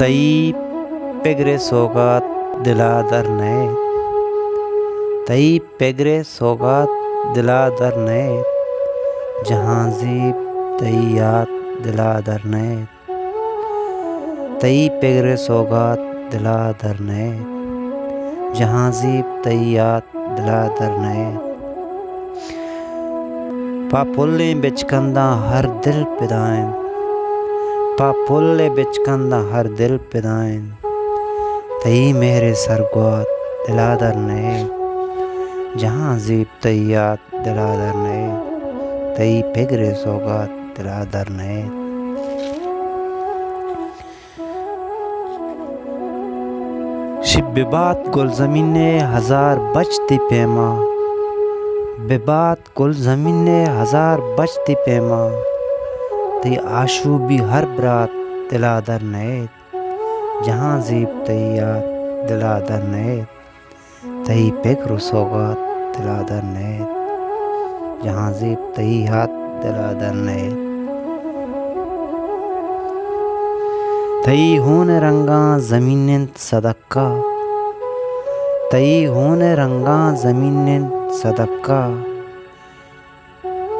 تئی پگرے سوگات دلا در نئے، تئی پگرے سوگات دلا در نئے، جہاں زیب تئی یاد دلا در نئے، تئی پگرے سوگات دلا در نئے، جہاں زیب تئی یاد دلا در نئے، پا پلیں بچکندہ ہر دل پدائیں، پا پلیں بچکندہ ہر دل پدائیں، تئی میرے سرگوات دلا در نئے، جہاں زیب تئی یاد دلا در نئے، تئی پگرے سوگات دلا در نئے۔ شب ببات گل زمین ہزار بچتی پیما، ببات گل زمین ہزار بچتی پیما، تئی آشوبی ہر برات دلا در نئے، جہاں زیب تئی یاد دلا در نئے، تئی پگرے سوگات دلا در نئے، جہاں زیب تئی یاد دلا در نئے، تئی ہون رنگاں زمینیں صدقہ، تئی ہون رنگاں زمینیں صدقہ،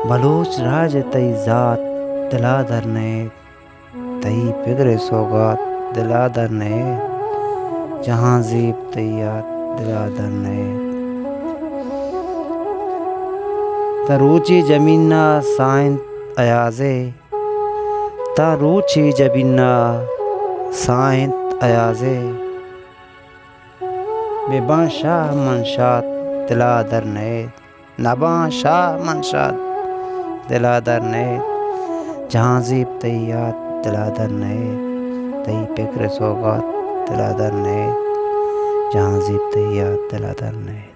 بلوچ راج تئی ذات دلا در نئے، تئی پگرے سوگات دلا در نئے، جہاں زیب تئی یاد دلا در نئے، تروچی زمینہ سائنت ایازے، تروچی زمینہ سائنت ایازے، بباں شاہ منشات دلا در نئے، نباں شاہ منشات دلا در نئے، جہاں زیب تئی یاد دلا در نئے، تئی پگرے سوگات دلا در نئے، جہاں زیب تئی یاد دلا در نئے۔